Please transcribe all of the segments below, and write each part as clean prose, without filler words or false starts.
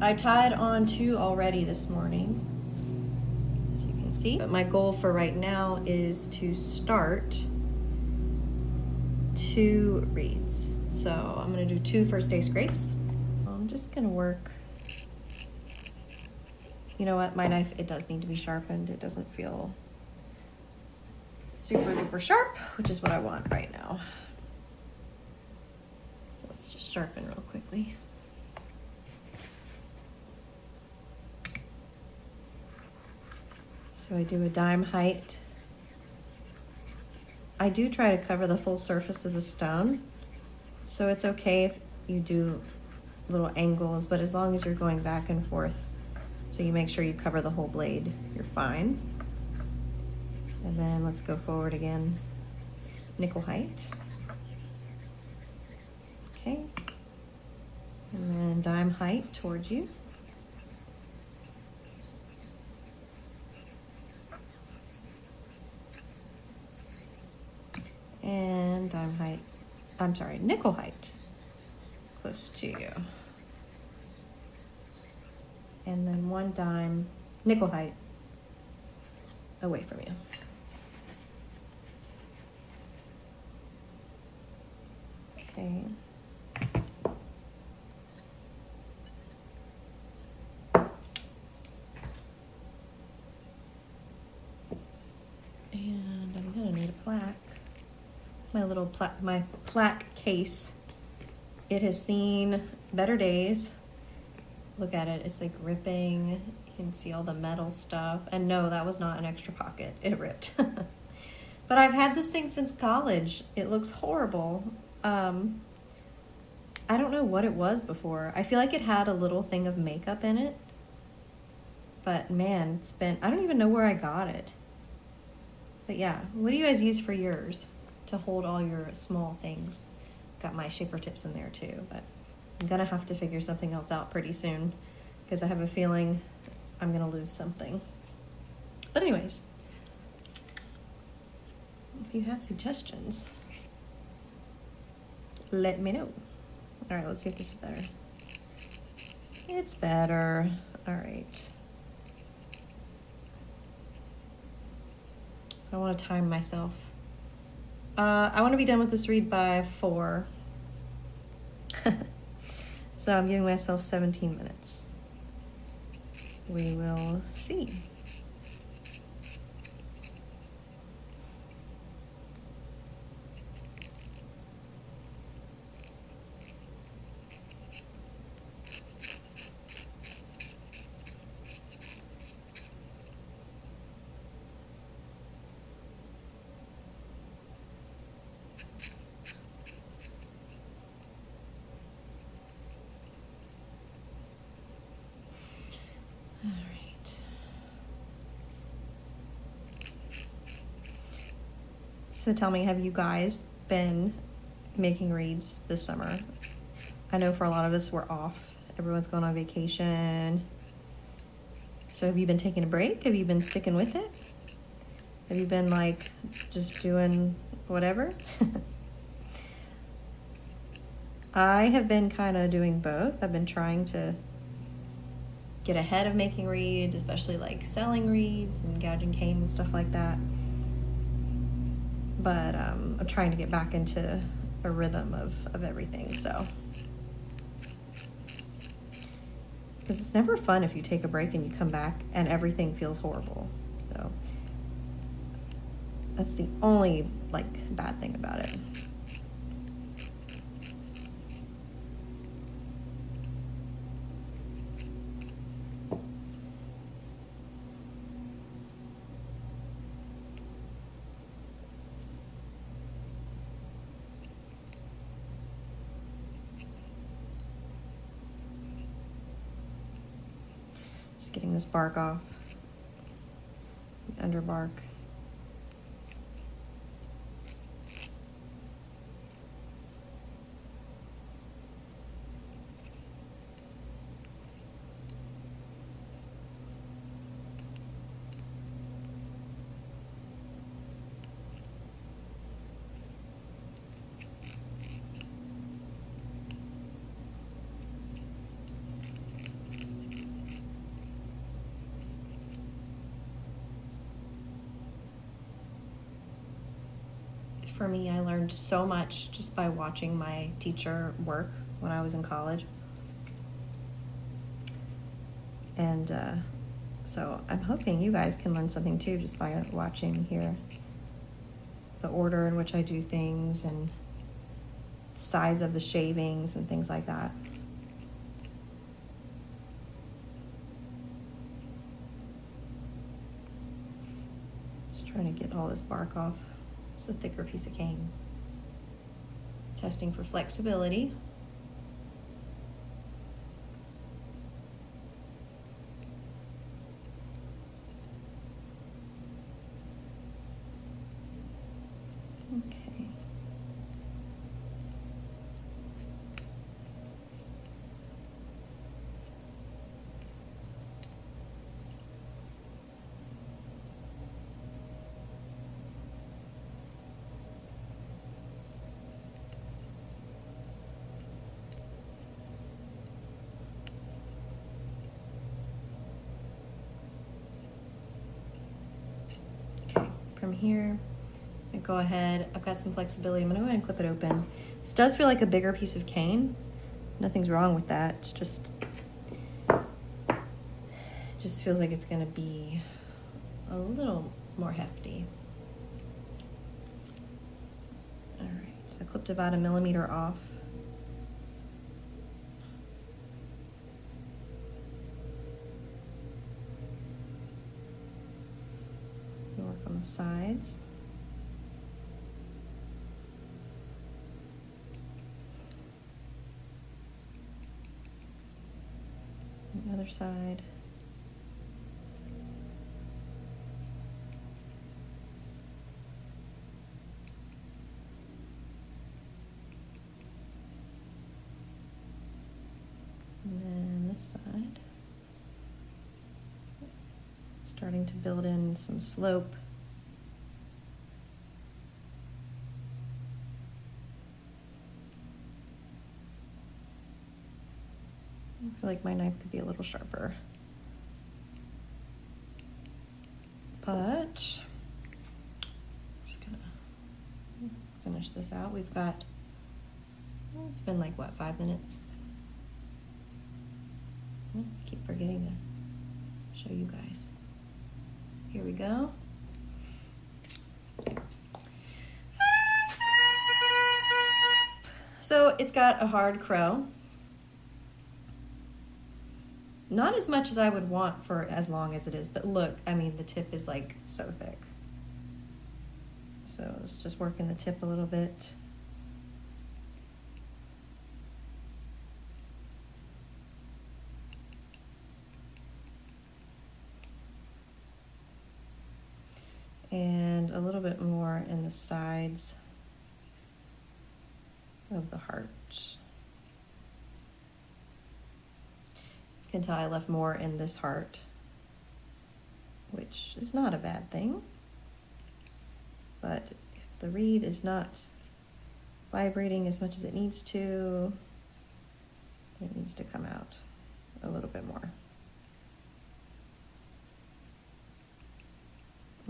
I tied on 2 already this morning, as you can see. But my goal for right now is to start 2 reeds. So I'm gonna do 2 first day scrapes. I'm just gonna work. You know what, my knife, it does need to be sharpened. It doesn't feel super duper sharp, which is what I want right now. So let's just sharpen real quickly. So I do a dime height. I do try to cover the full surface of the stone, so it's okay if you do little angles, but as long as you're going back and forth, so you make sure you cover the whole blade, you're fine. And then let's go forward again, nickel height. Okay, and then dime height towards you. And dime height, I'm sorry, nickel height, close to you. And then 1 dime, nickel height, away from you. Okay. And I'm gonna need a plaque. My plaque case. It has seen better days. Look at it, it's like ripping. You can see all the metal stuff. And no, that was not an extra pocket, it ripped. But I've had this thing since college. It looks horrible. I don't know what it was before. I feel like it had a little thing of makeup in it. But man, I don't even know where I got it. But yeah, what do you guys use for yours to hold all your small things? Got my shaper tips in there too, but I'm gonna have to figure something else out pretty soon because I have a feeling I'm gonna lose something. But anyways, if you have suggestions, let me know. All right, let's see if this is better. It's better. All right. I want to time myself. I want to be done with this read by 4. So I'm giving myself 17 minutes. We will see. All right. So tell me, have you guys been making reads this summer? I know for a lot of us, we're off. Everyone's going on vacation. So have you been taking a break? Have you been sticking with it? Have you been like just doing whatever? I have been kind of doing both. I've been trying to get ahead of making reads, especially like selling reads and gouging cane and stuff like that. But I'm trying to get back into a rhythm of everything, so. Because it's never fun if you take a break and you come back and everything feels horrible. So that's the only like bad thing about it. Just getting this bark off, the under bark. for me. I learned so much just by watching my teacher work when I was in college. And so I'm hoping you guys can learn something too just by watching here. The order in which I do things and the size of the shavings and things like that. Just trying to get all this bark off. It's a thicker piece of cane. Testing for flexibility. Okay. Okay, from here, I go ahead, I've got some flexibility. I'm gonna go ahead and clip it open. This does feel like a bigger piece of cane. Nothing's wrong with that. It's just, it just feels like it's gonna be a little more hefty. All right, so I clipped about 1 millimeter off. Work on the sides. The other side. And then this side. Starting to build in some slope. I feel like my knife could be a little sharper. But just gonna finish this out. We've got, well, it's been like what, 5 minutes? I keep forgetting to show you guys. Here we go. So it's got a hard crow. Not as much as I would want for as long as it is, but look, I mean, the tip is like so thick. So let's just work in the tip a little bit. And a little bit more in the sides of the heart. You can tell I left more in this heart, which is not a bad thing. But if the reed is not vibrating as much as it needs to, it needs to come out a little bit more.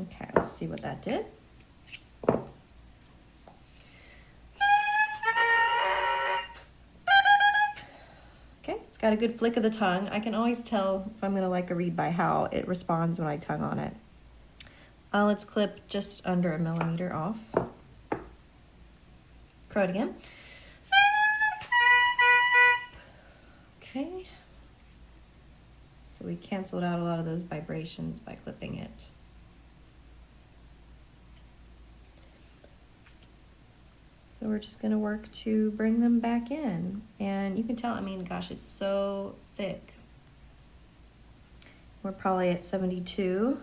Okay, let's see what that did. Okay, it's got a good flick of the tongue. I can always tell if I'm gonna like a reed by how it responds when I tongue on it. Let's clip just under 1 millimeter off. Crow it again. Okay. So we canceled out a lot of those vibrations by clipping it. So we're just gonna work to bring them back in. And you can tell, I mean, gosh, it's so thick. We're probably at 72.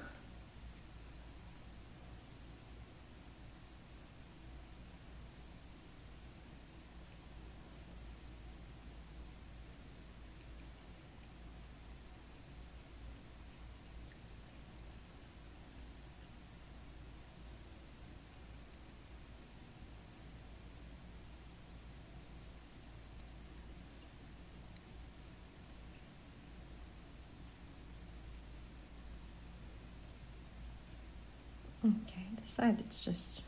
Okay, this side it's just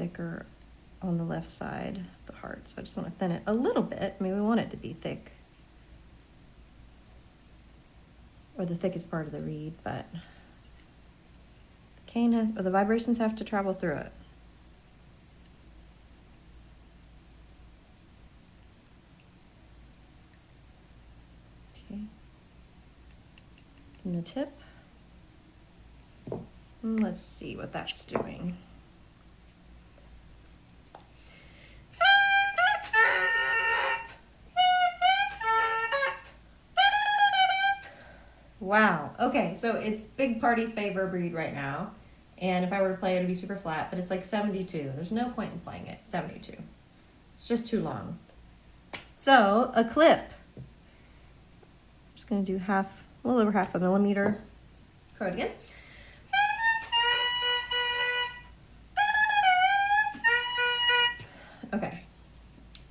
thicker on the left side of the heart. So I just want to thin it a little bit. I mean, we want it to be thick, or the thickest part of the reed, but the cane has, or the vibrations have to travel through it. Okay. And the tip. And let's see what that's doing. Wow. Okay, so it's big party favor breed right now. And if I were to play it, it'd be super flat, but it's like 72. There's no point in playing it. 72. It's just too long. So, a clip. I'm just going to do a little over half a millimeter accordion. Okay.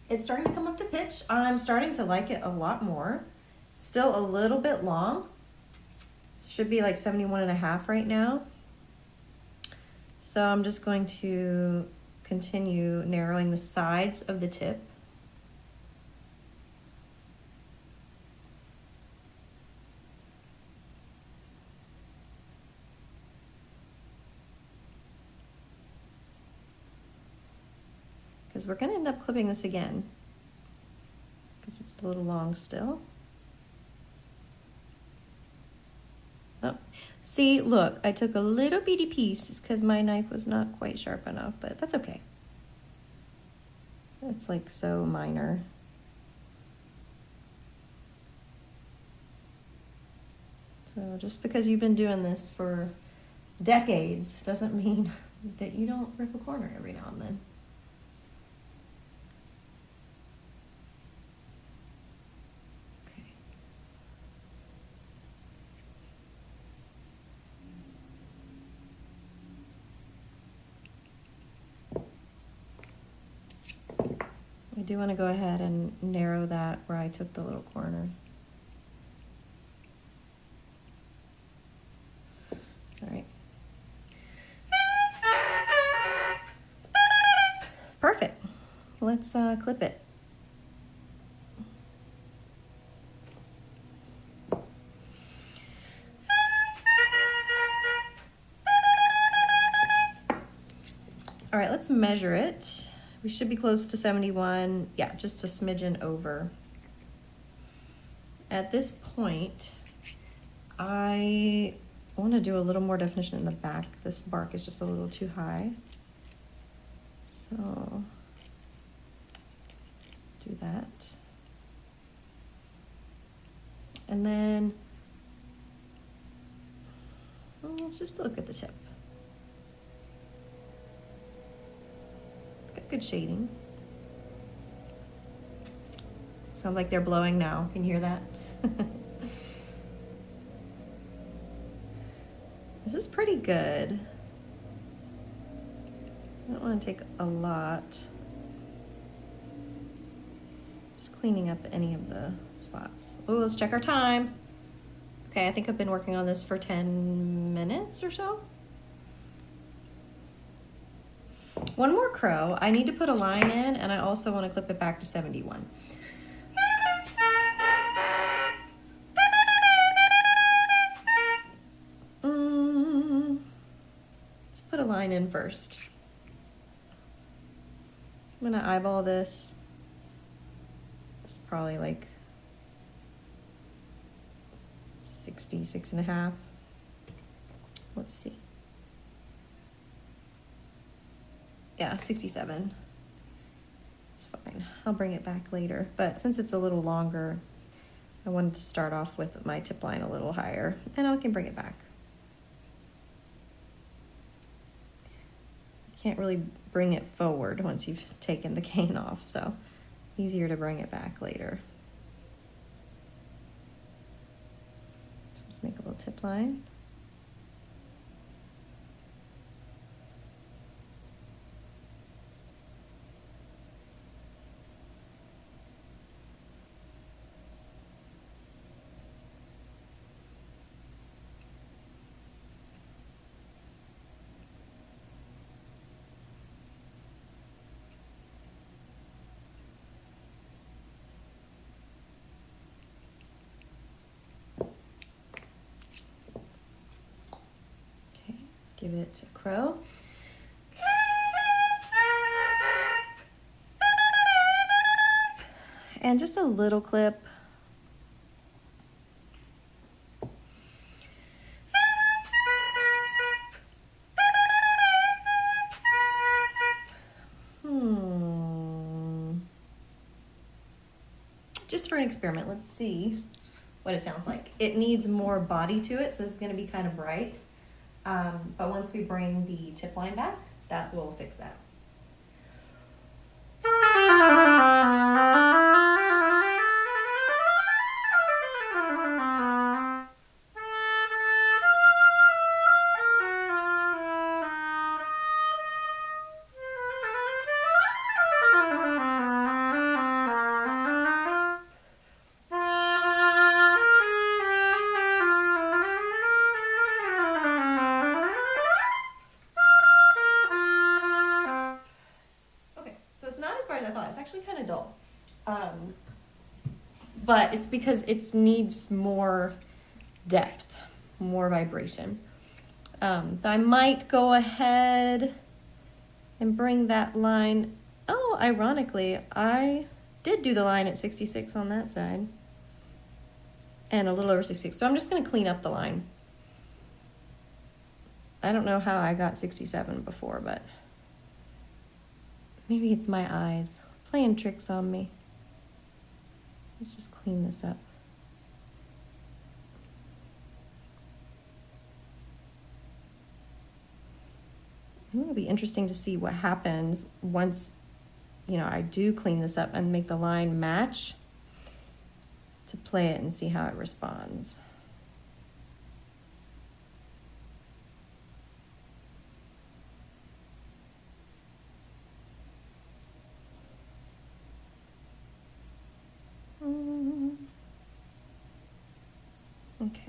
It's starting to come up to pitch. I'm starting to like it a lot more. Still a little bit long. Should be like 71.5 right now. So I'm just going to continue narrowing the sides of the tip. Because we're going to end up clipping this again, because it's a little long still. Oh, see, look, I took a little bitty piece because my knife was not quite sharp enough, but that's okay. It's like so minor. So just because you've been doing this for decades doesn't mean that you don't rip a corner every now and then. I do want to go ahead and narrow that where I took the little corner. All right. Perfect. Let's clip it. All right, let's measure it. We should be close to 71. Yeah, just a smidgen over. At this point, I want to do a little more definition in the back. This bark is just a little too high. So, do that. And then, well, let's just look at the tip. Got good shading. Sounds like they're blowing now. Can you hear that? This is pretty good. I don't want to take a lot. Just cleaning up any of the spots. Oh, let's check our time. Okay, I think I've been working on this for 10 minutes or so. One more crow. I need to put a line in, and I also want to clip it back to 71. Let's put a line in first. I'm gonna eyeball this. It's probably like 66.5. Let's see. Yeah, 67. It's fine. I'll bring it back later. But since it's a little longer, I wanted to start off with my tip line a little higher, and I can bring it back. Can't really bring it forward once you've taken the cane off, so easier to bring it back later. So just make a little tip line. Give it a crow. And just a little clip. Just for an experiment, let's see what it sounds like. It needs more body to it, so it's going to be kind of bright. But once we bring the tip line back, that will fix that. I thought. It's actually kind of dull. But it's because it needs more depth, more vibration. I might go ahead and bring that line. Oh, ironically, I did do the line at 66 on that side. And a little over 66. So I'm just going to clean up the line. I don't know how I got 67 before, but maybe it's my eyes playing tricks on me. Let's just clean this up. It'll be interesting to see what happens once, I do clean this up and make the line match, to play it and see how it responds. Okay.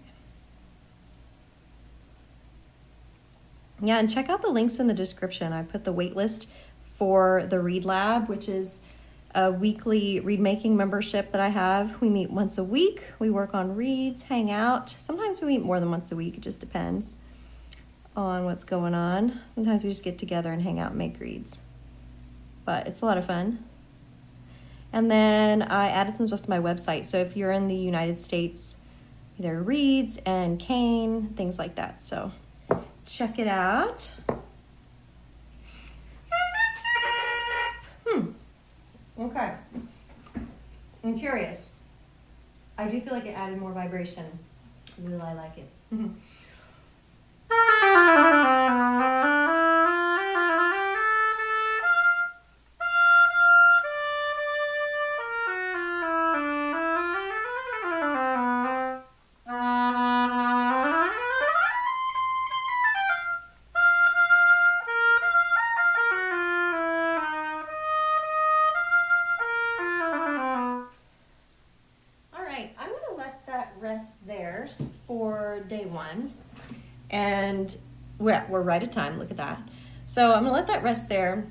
Yeah, and check out the links in the description. I put the wait list for the Read Lab, which is a weekly read making membership that I have. We meet once a week. We work on reads, hang out. Sometimes we meet more than once a week. It just depends on what's going on. Sometimes we just get together and hang out and make reads. But it's a lot of fun. And then I added some stuff to my website. So if you're in the United States, there are reads and cane, things like that. So check it out. Okay. I'm curious. I do feel like it added more vibration. Really, I like it. Rest there for day one, and we're right at time. Look at that. So I'm gonna let that rest there,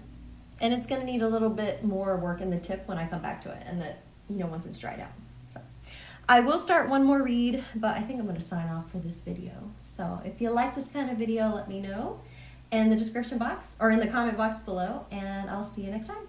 and it's gonna need a little bit more work in the tip when I come back to it, and that once it's dried out. So I will start one more read, but I think I'm gonna sign off for this video. So if you like this kind of video, let me know in the description box or in the comment box below, and I'll see you next time.